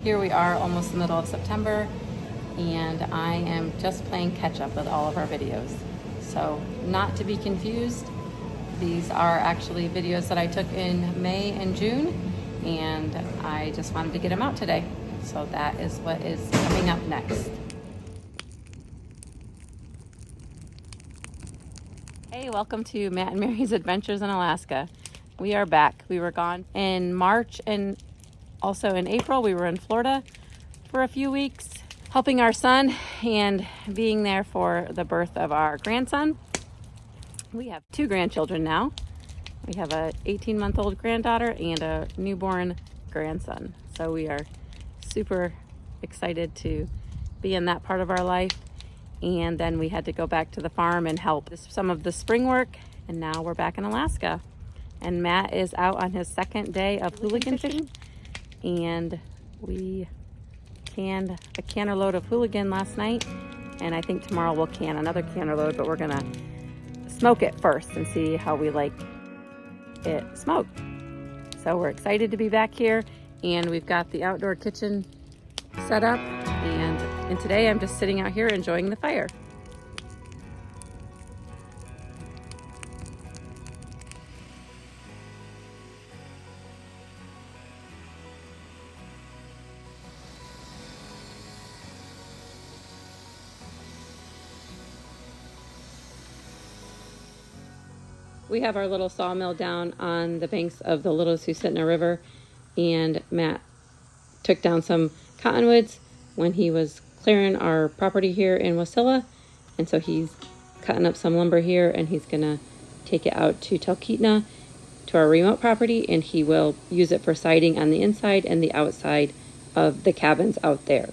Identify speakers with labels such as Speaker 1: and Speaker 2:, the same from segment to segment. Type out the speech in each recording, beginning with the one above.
Speaker 1: Here we are, almost the middle of September, and I am just playing catch up with all of our videos. So not to be confused, these are actually videos that I took in May and June, and I just wanted to get them out today. So that is what is coming up next. Hey, welcome to Matt and Mary's Adventures in Alaska. We are back. We were gone in March and also in April. We were in Florida for a few weeks, helping our son and being there for the birth of our grandson. We have 2 grandchildren now. We have a 18-month-old granddaughter and a newborn grandson. So we are super excited to be in that part of our life. And then we had to go back to the farm and help some of the spring work. And now we're back in Alaska. And Matt is out on his second day of hooligan fishing. And we canned a canner load of hooligan last night, and I think tomorrow we'll can another canner load, but we're gonna smoke it first and see how we like it smoked. So we're excited to be back here, and we've got the outdoor kitchen set up, and today I'm just sitting out here enjoying the fire. We have our little sawmill down on the banks of the Little Susitna River, and Matt took down some cottonwoods when he was clearing our property here in Wasilla, and so he's cutting up some lumber here, and he's gonna take it out to Talkeetna, to our remote property, and he will use it for siding on the inside and the outside of the cabins out there.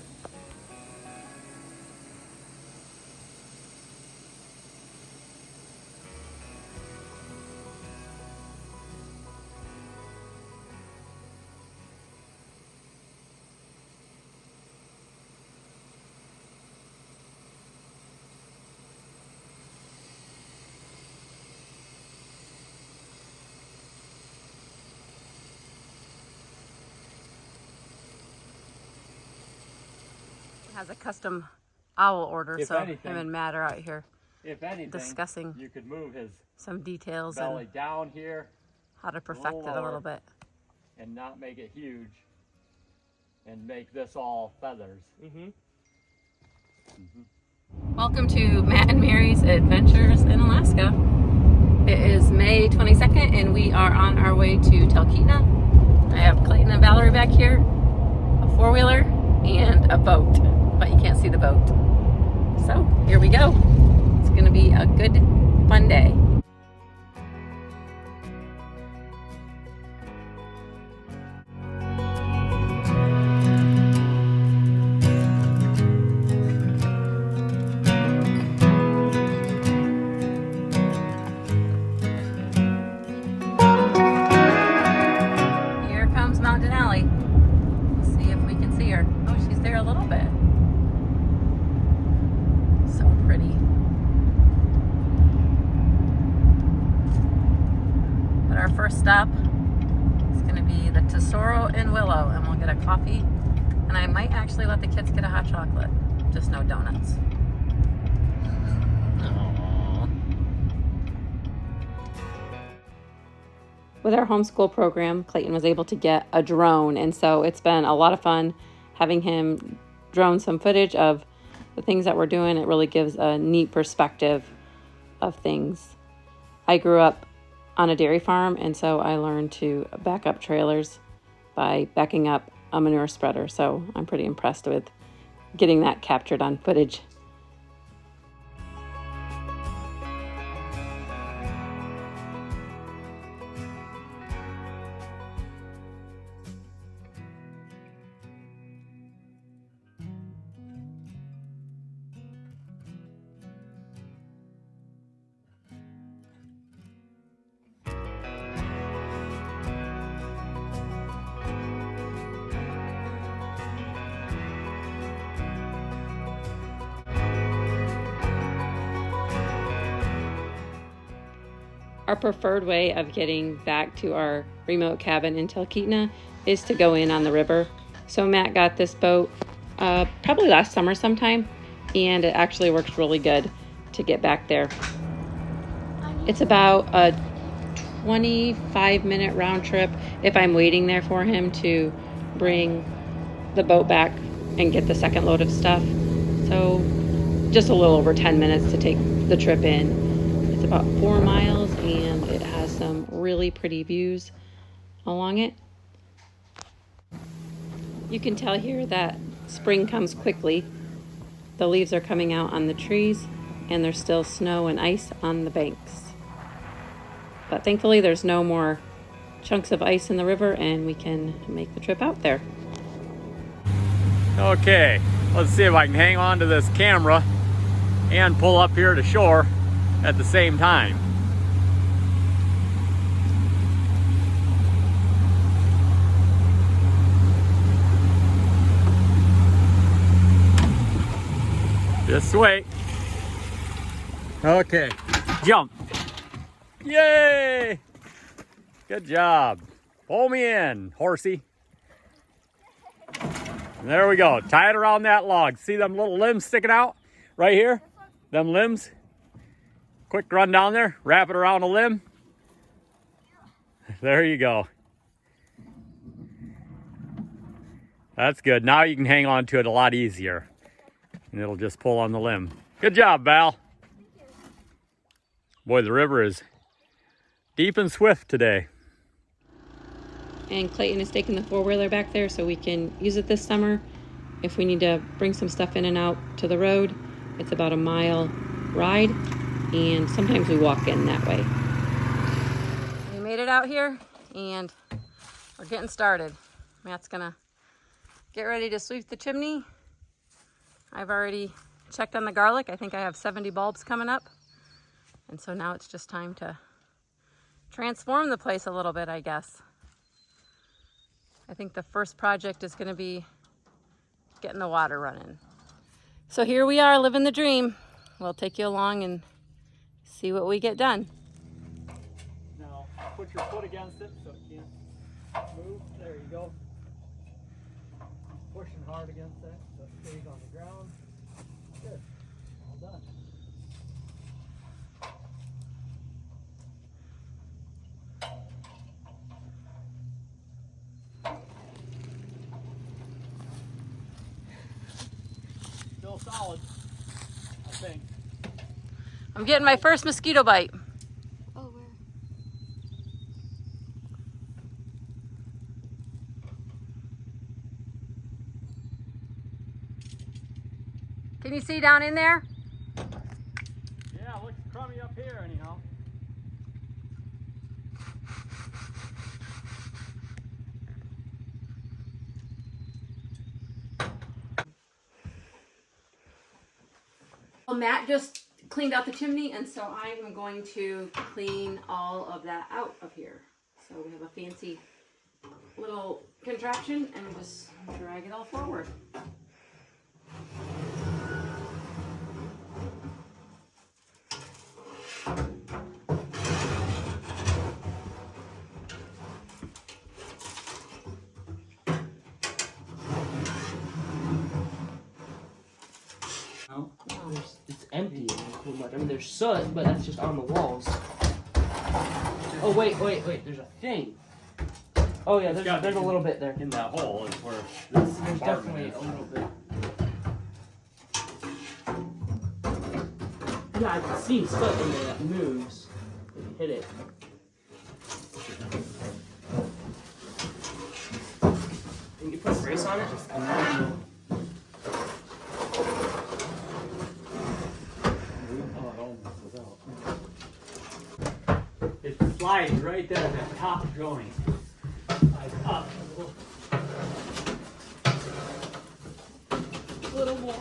Speaker 1: Has a custom owl order, so him and Matt are out here discussing
Speaker 2: you could move his
Speaker 1: some details
Speaker 2: belly
Speaker 1: and
Speaker 2: down here,
Speaker 1: how to perfect it a little bit.
Speaker 2: And not make it huge, and make this all feathers.
Speaker 1: Welcome to Matt and Mary's Adventures in Alaska. It is May 22nd, and we are on our way to Talkeetna. I have Clayton and Valerie back here, a 4-wheeler, and a boat, but you can't see the boat. So here we go. It's gonna be a good, fun day. Here comes Mountain Alley. See if we can see her. Oh, she's there a little bit. So pretty. But our first stop is going to be the Tesoro in Willow, and we'll get a coffee. And I might actually let the kids get a hot chocolate. Just no donuts. Aww. With our homeschool program, Clayton was able to get a drone, and so it's been a lot of fun having him drone some footage of the things that we're doing. It really gives a neat perspective of things. I grew up on a dairy farm, and so I learned to back up trailers by backing up a manure spreader, so I'm pretty impressed with getting that captured on footage. Our preferred way of getting back to our remote cabin in Talkeetna is to go in on the river. So Matt got this boat probably last summer sometime, and it actually works really good to get back there. It's about a 25-minute round trip if I'm waiting there for him to bring the boat back and get the second load of stuff. So just a little over 10 minutes to take the trip in. It's about 4 miles and it has some really pretty views along it. You can tell here that spring comes quickly. The leaves are coming out on the trees and there's still snow and ice on the banks. But thankfully there's no more chunks of ice in the river and we can make the trip out there.
Speaker 2: Okay, let's see if I can hang on to this camera and pull up here to shore at the same time. Just wait. Okay, jump. Yay! Good job. Pull me in, horsey. And there we go. Tie it around that log. See them little limbs sticking out right here? Them limbs. Quick run down there. Wrap it around a limb. There you go. That's good. Now you can hang on to it a lot easier. And it'll just pull on the limb. Good job, Val. Boy, the river is deep and swift today.
Speaker 1: And Clayton is taking the four-wheeler back there so we can use it this summer. If we need to bring some stuff in and out to the road, it's about a mile ride, and sometimes we walk in that way. We made it out here, and we're getting started. Matt's gonna get ready to sweep the chimney. I've already checked on the garlic. I think I have 70 bulbs coming up. And so now it's just time to transform the place a little bit, I guess. I think the first project is going to be getting the water running. So here we are, living the dream. We'll take you along and see what we get done.
Speaker 2: Now, put your foot against it so it can't move. There you go. Pushing hard against that so it stays on the ground. Good. All done. Still solid, I think.
Speaker 1: I'm getting my first mosquito bite.
Speaker 3: Oh, where?
Speaker 1: Can you see down in there?
Speaker 2: Yeah, it looks crummy up here anyhow.
Speaker 1: Well, Matt just cleaned out the chimney, and so I'm going to clean all of that out of here. So we have a fancy little contraption and just drag it all forward.
Speaker 4: It's empty in here pretty much. I mean, there's soot, but that's just on the walls. Oh, wait, there's a thing. Oh, yeah, there's a little bit there.
Speaker 2: In that hole is where this
Speaker 4: There's
Speaker 2: apartment
Speaker 4: definitely
Speaker 2: is.
Speaker 4: a little bit. Yeah, I can see soot in there that moves. If you hit it. Can you put a brace on it?
Speaker 2: It slides right there, that top joint. Slides up a little.
Speaker 1: Little wall.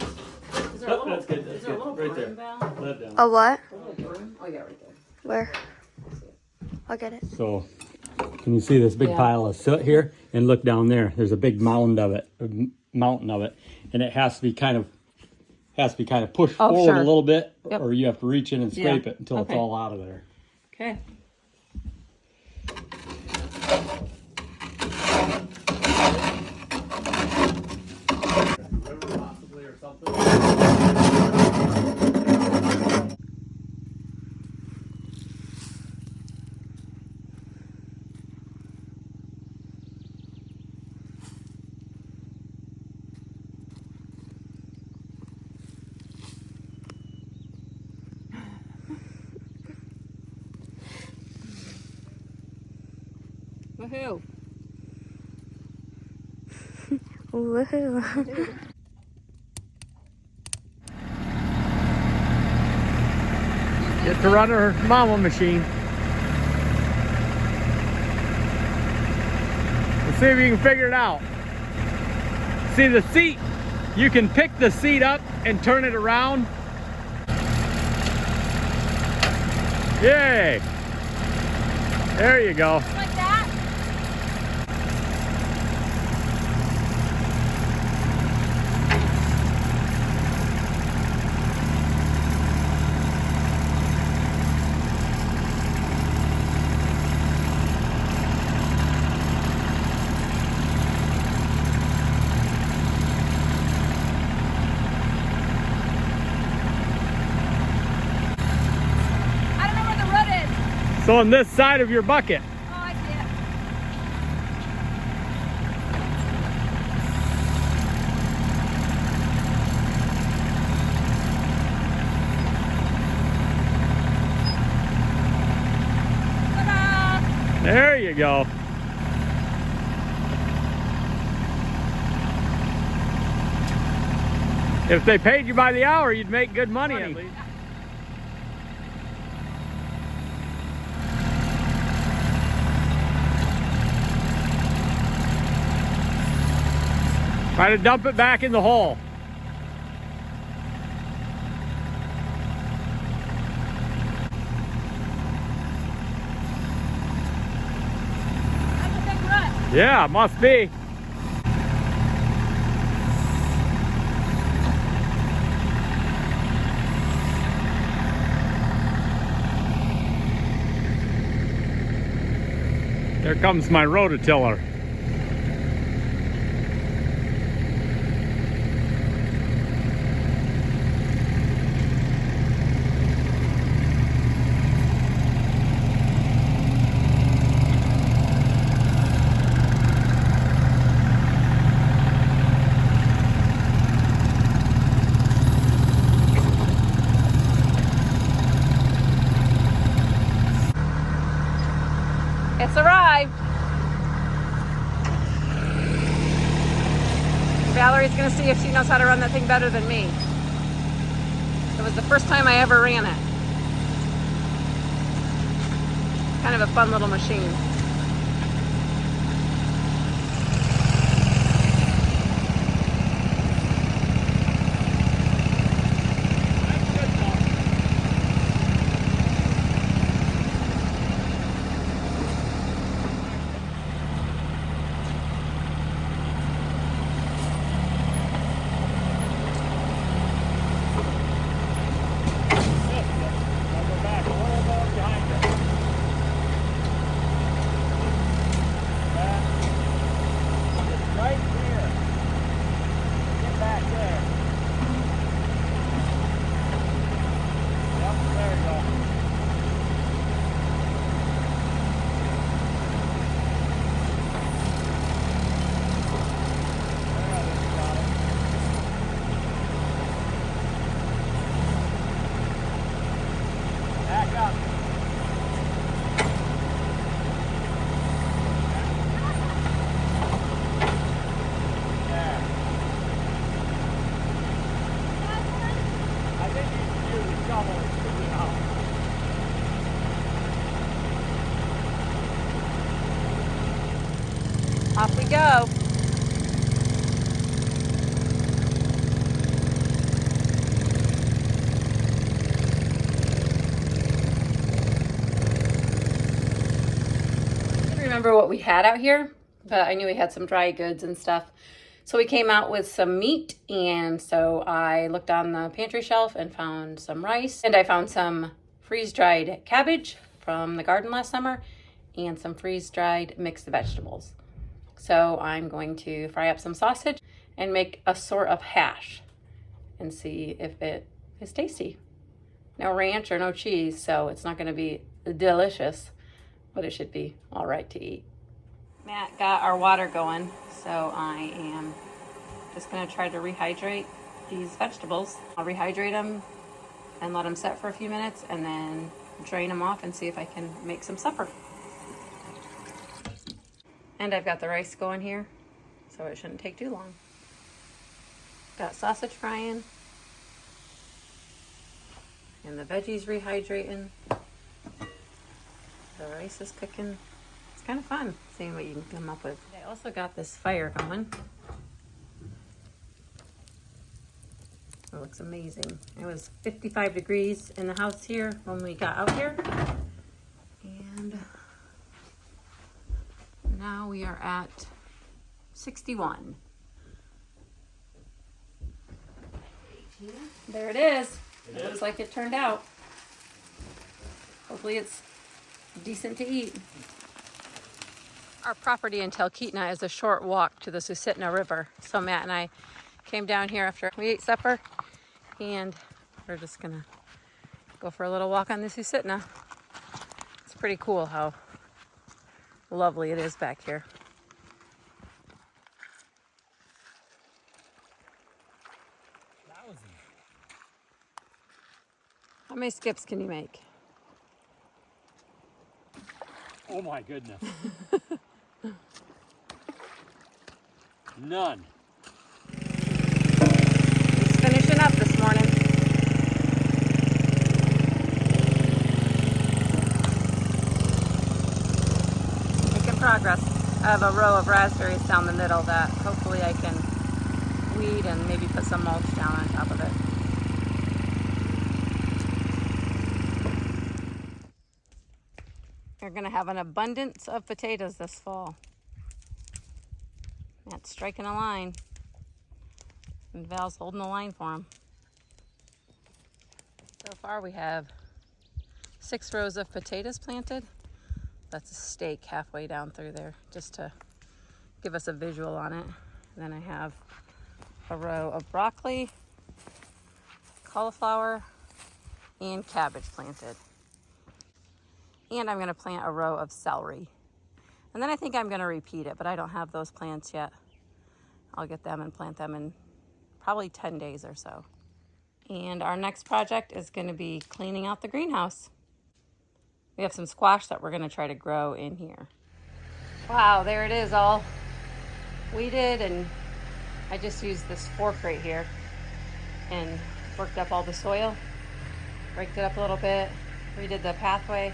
Speaker 1: Is there
Speaker 2: Oh,
Speaker 1: a little,
Speaker 2: that's good,
Speaker 1: is
Speaker 2: that's
Speaker 1: there a
Speaker 2: good.
Speaker 1: little
Speaker 2: Right
Speaker 1: broom,
Speaker 2: there.
Speaker 1: Val?
Speaker 2: Let down.
Speaker 3: A what?
Speaker 1: A little broom? Oh, yeah, right there.
Speaker 3: Where? I'll get it.
Speaker 2: So, can you see this big
Speaker 1: Yeah.
Speaker 2: pile of soot here? And look down there. There's a big mountain of it, and it has to be kind of pushed
Speaker 1: Oh,
Speaker 2: forward
Speaker 1: sure.
Speaker 2: a little bit,
Speaker 1: Yep.
Speaker 2: or you have to reach in and scrape
Speaker 1: Yeah.
Speaker 2: it until
Speaker 1: Okay.
Speaker 2: it's all out of there.
Speaker 1: Okay. Woohoo!
Speaker 3: Woohoo.
Speaker 2: Get to run her mama machine. Let's see if you can figure it out. See the seat, you can pick the seat up and turn it around. Yay! There you go.
Speaker 1: Like that? I don't know where the root is.
Speaker 2: So on this side of your bucket.
Speaker 1: Oh, I see it. Ta-da!
Speaker 2: There you go. If they paid you by the hour, you'd make good money at least. Try to dump it back in the hole.
Speaker 1: That's a big rut.
Speaker 2: Yeah, must be. There comes my rototiller.
Speaker 1: It's arrived. Valerie's gonna see if she knows how to run that thing better than me. It was the first time I ever ran it. Kind of a fun little machine. Off we go. I didn't remember what we had out here, but I knew we had some dry goods and stuff. So we came out with some meat, and so I looked on the pantry shelf and found some rice, and I found some freeze-dried cabbage from the garden last summer and some freeze-dried mixed vegetables. So I'm going to fry up some sausage and make a sort of hash. and see if it is tasty. No ranch or no cheese, so it's not going to be delicious, but it should be all right to eat. Matt got our water going, so I am just going to try to rehydrate these vegetables. I'll rehydrate them and let them set for a few minutes and then drain them off and see if I can make some supper. And I've got the rice going here, so it shouldn't take too long. Got sausage frying and the veggies rehydrating. The rice is cooking. It's kind of fun seeing what you can come up with. I also got this fire going. It looks amazing. It was 55 degrees in the house here when we got out here. And now we are at 61. There it is. It looks like it turned out. Hopefully it's decent to eat. Our property in Talkeetna is a short walk to the Susitna River. So Matt and I came down here after we ate supper, and we're just gonna go for a little walk on the Susitna. It's pretty cool how lovely it is back here. How many skips can you make?
Speaker 2: Oh my goodness. None.
Speaker 1: He's finishing up this morning. Making progress. I have a row of raspberries down the middle that hopefully I can weed and maybe put some mulch down on top of it. We're gonna have an abundance of potatoes this fall. Matt's striking a line, and Val's holding the line for him. So far we have 6 rows of potatoes planted. That's a stake halfway down through there, just to give us a visual on it. And then I have a row of broccoli, cauliflower, and cabbage planted. And I'm going to plant a row of celery. And then I think I'm going to repeat it, but I don't have those plants yet. I'll get them and plant them in probably 10 days or so. And our next project is going to be cleaning out the greenhouse. We have some squash that we're going to try to grow in here. Wow, there it is, all weeded, and I just used this fork right here and worked up all the soil, raked it up a little bit, redid the pathway.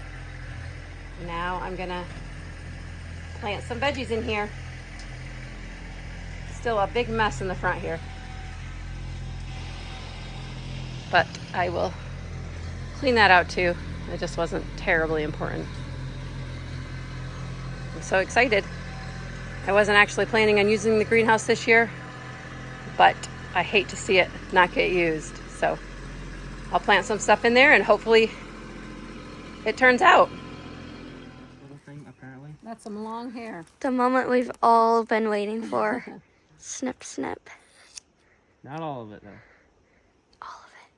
Speaker 1: Now I'm gonna plant some veggies in here. Still a big mess in the front here, but I will clean that out too. It just wasn't terribly important. I'm so excited. I wasn't actually planning on using the greenhouse this year, but I hate to see it not get used. So I'll plant some stuff in there and hopefully it turns out.
Speaker 4: Little thing, apparently.
Speaker 1: That's some long hair.
Speaker 3: The moment we've all been waiting for. Snip, snip.
Speaker 4: Not all of it, though.
Speaker 3: All of it.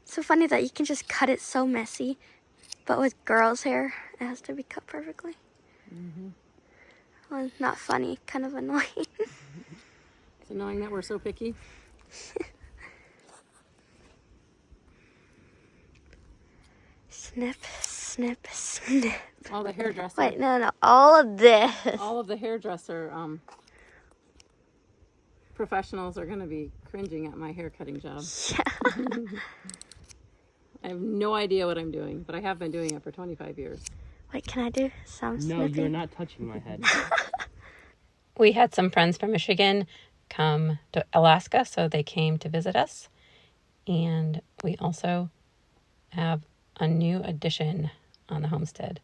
Speaker 3: It's so funny that you can just cut it so messy, but with girls' hair, it has to be cut perfectly.
Speaker 1: Mm-hmm.
Speaker 3: Well, not funny, kind of annoying.
Speaker 1: It's annoying that we're so picky.
Speaker 3: Snip, snip, snip.
Speaker 1: All the hairdresser.
Speaker 3: Wait, no, all of this.
Speaker 1: All of the hairdresser professionals are going to be cringing at my hair cutting job.
Speaker 3: Yeah.
Speaker 1: I have no idea what I'm doing, but I have been doing it for 25 years.
Speaker 3: Wait, can I do some
Speaker 4: No,
Speaker 3: snipping?
Speaker 4: you're not touching my head.
Speaker 1: We had some friends from Michigan come to Alaska, so they came to visit us. And we also have a new addition on the homestead.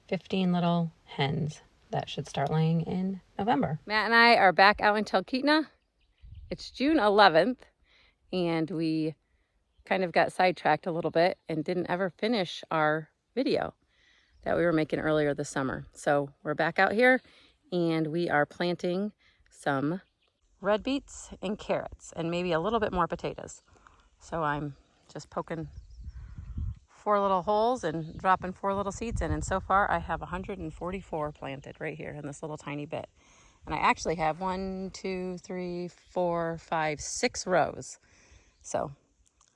Speaker 1: 15 little hens that should start laying in November. Matt and I are back out in Talkeetna. It's June 11th, and we kind of got sidetracked a little bit and didn't ever finish our video that we were making earlier this summer. So we're back out here and we are planting some red beets and carrots and maybe a little bit more potatoes. So I'm just poking 4 little holes and dropping 4 little seeds in. And so far I have 144 planted right here in this little tiny bit. And I actually have 1, 2, 3, 4, 5, 6 rows. So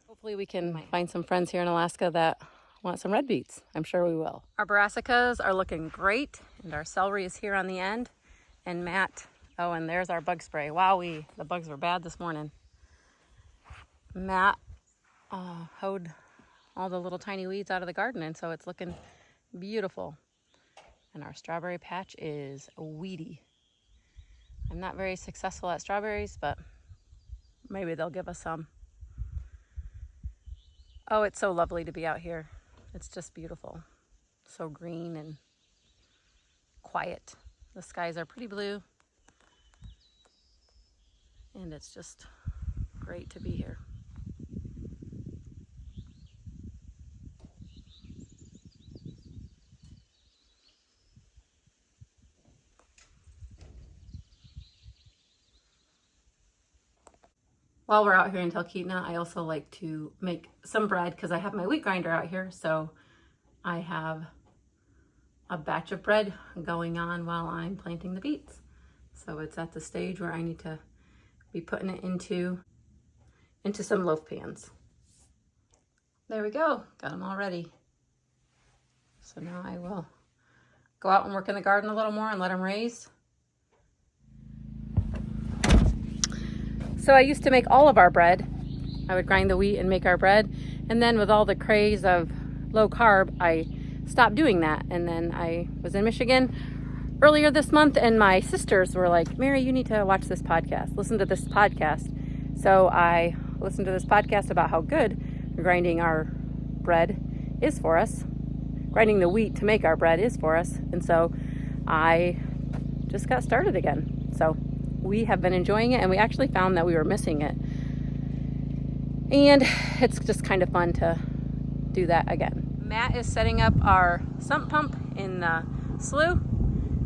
Speaker 1: hopefully we can find some friends here in Alaska that want some red beets. I'm sure we will. Our brassicas are looking great, and our celery is here on the end. And Matt, oh, and there's our bug spray. Wowee, the bugs were bad this morning. Matt hoed all the little tiny weeds out of the garden, and so it's looking beautiful. And our strawberry patch is weedy. I'm not very successful at strawberries, but maybe they'll give us some. Oh, it's so lovely to be out here. It's just beautiful. So green and quiet. The skies are pretty blue. And it's just great to be here. While we're out here in Talkeetna, I also like to make some bread because I have my wheat grinder out here. So I have a batch of bread going on while I'm planting the beets. So it's at the stage where I need to be putting it into some loaf pans. There we go, got them all ready. So now I will go out and work in the garden a little more and let them raise. So I used to make all of our bread. I would grind the wheat and make our bread. And then with all the craze of low carb, I stopped doing that. And then I was in Michigan earlier this month and my sisters were like, Mary, you need to watch this podcast. Listen to this podcast. So I listened to this podcast about how good grinding our bread is for us. Grinding the wheat to make our bread is for us. And so I just got started again. So we have been enjoying it, and we actually found that we were missing it. And it's just kind of fun to do that again. Matt is setting up our sump pump in the slough,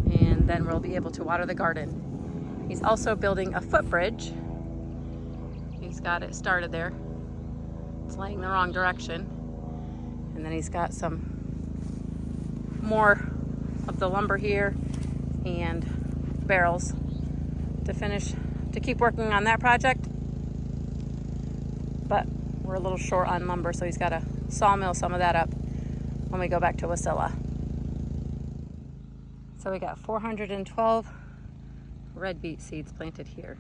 Speaker 1: and then we'll be able to water the garden. He's also building a footbridge. He's got it started there. It's laying the wrong direction. And then he's got some more of the lumber here and barrels to finish, to keep working on that project. But we're a little short on lumber, so he's got to sawmill some of that up when we go back to Wasilla. So we got 412 red beet seeds planted here.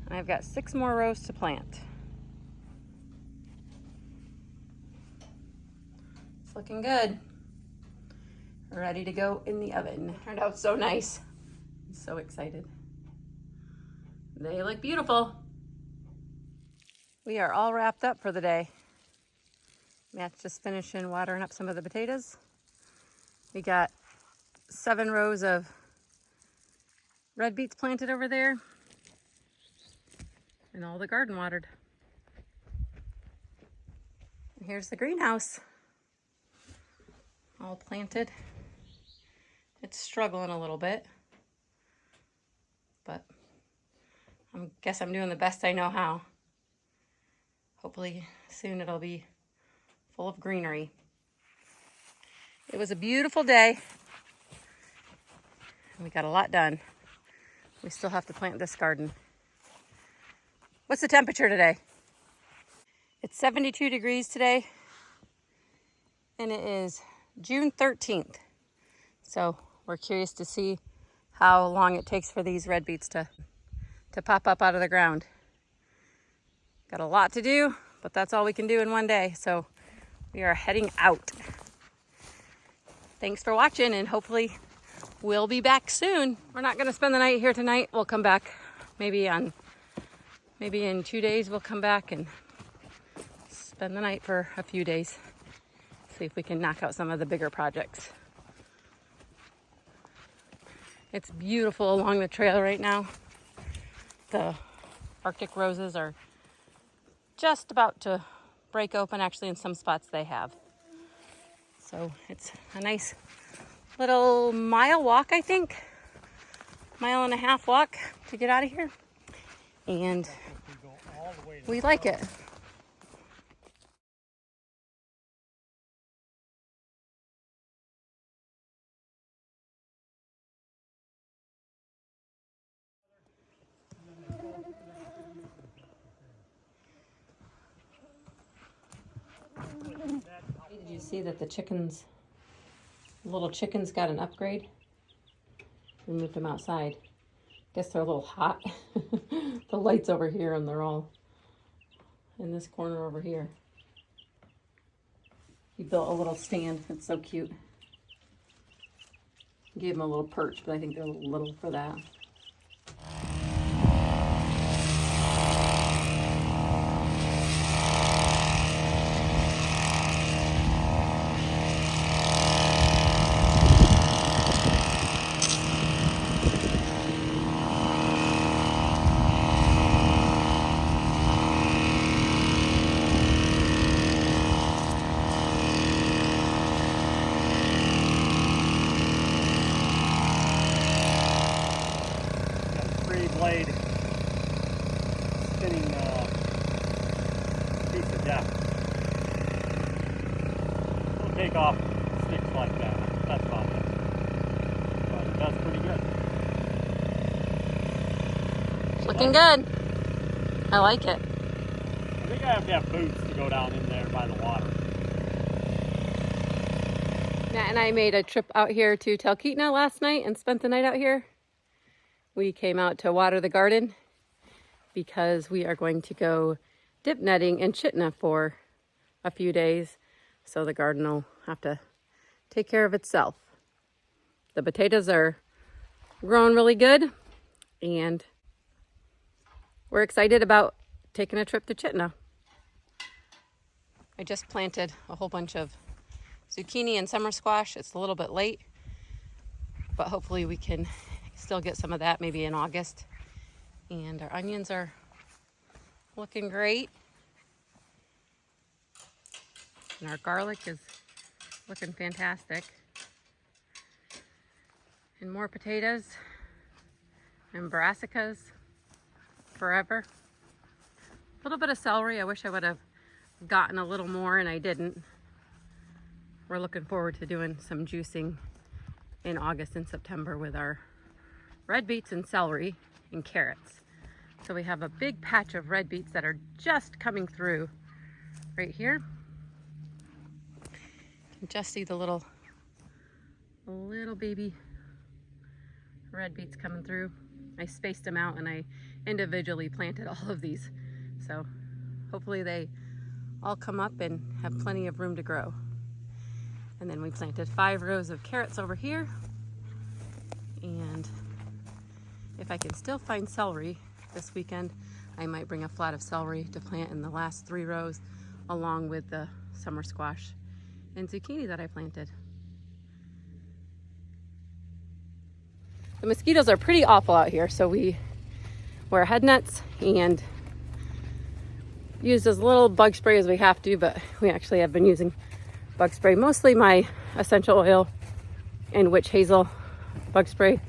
Speaker 1: And I've got 6 more rows to plant. It's looking good. Ready to go in the oven. It turned out so nice. So excited. They look beautiful. We are all wrapped up for the day. Matt's just finishing watering up some of the potatoes. We got 7 rows of red beets planted over there and all the garden watered. And here's the greenhouse, all planted. It's struggling a little bit, but I guess I'm doing the best I know how. Hopefully soon it'll be full of greenery. It was a beautiful day. And we got a lot done. We still have to plant this garden. What's the temperature today? It's 72 degrees today. And it is June 13th. So we're curious to see how long it takes for these red beets to pop up out of the ground. Got a lot to do, but that's all we can do in one day. So we are heading out. Thanks for watching, and hopefully we'll be back soon. We're not going to spend the night here tonight. We'll come back maybe in 2 days. We'll come back and spend the night for a few days. See if we can knock out some of the bigger projects. It's beautiful along the trail right now. The Arctic roses are just about to break open. Actually, in some spots they have. So it's a nice little mile walk, I think. mile-and-a-half walk to get out of here. And we like it. Did you see that the little chickens got an upgrade? We moved them outside. Guess they're a little hot. The light's over here and they're all in this corner over here. He built a little stand. It's so cute. Gave them a little perch, but I think they're a little little for that.
Speaker 2: Blade spinning piece of deck. It'll take off sticks like that. That's about it. But it does pretty good.
Speaker 1: It's looking good. I like it.
Speaker 2: I think I have to have boots to go down in there by the water.
Speaker 1: Matt and I made a trip out here to Talkeetna last night and spent the night out here. We came out to water the garden because we are going to go dip netting in Chitna for a few days. So the garden will have to take care of itself. The potatoes are growing really good and we're excited about taking a trip to Chitna. I just planted a whole bunch of zucchini and summer squash. It's a little bit late, but hopefully we can still get some of that maybe in August. And our onions are looking great. And our garlic is looking fantastic. And more potatoes and brassicas forever. A little bit of celery. I wish I would have gotten a little more and I didn't. We're looking forward to doing some juicing in August and September with our red beets and celery and carrots. So we have a big patch of red beets that are just coming through right here. You can just see the little baby red beets coming through. I spaced them out and I individually planted all of these. So hopefully they all come up and have plenty of room to grow. And then we planted 5 rows of carrots over here. And if I can still find celery this weekend, I might bring a flat of celery to plant in the last 3 rows along with the summer squash and zucchini that I planted. The mosquitoes are pretty awful out here, so we wear head nets and use as little bug spray as we have to, but we actually have been using bug spray. Mostly my essential oil and witch hazel bug spray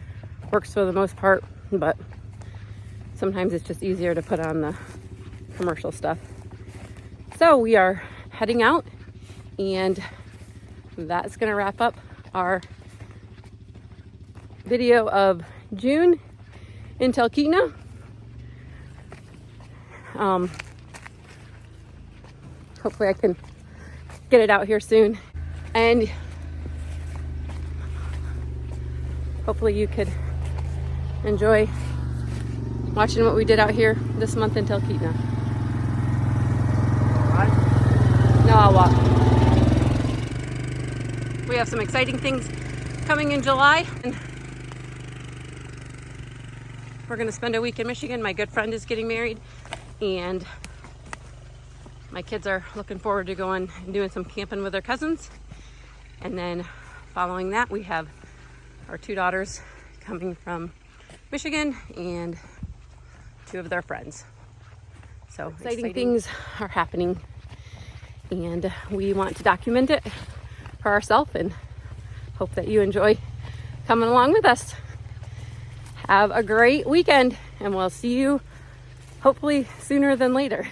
Speaker 1: works for the most part, but sometimes it's just easier to put on the commercial stuff. So we are heading out and that's gonna wrap up our video of June in Talkeetna. Hopefully I can get it out here soon and hopefully you could enjoy watching what we did out here this month in Talkeetna. No, I'll walk. We have some exciting things coming in July. And we're gonna spend a week in Michigan. My good friend is getting married and my kids are looking forward to going and doing some camping with their cousins. And then following that, we have our 2 daughters coming from Michigan and 2 of their friends. So exciting things are happening and we want to document it for ourselves and hope that you enjoy coming along with us. Have a great weekend, and we'll see you hopefully sooner than later.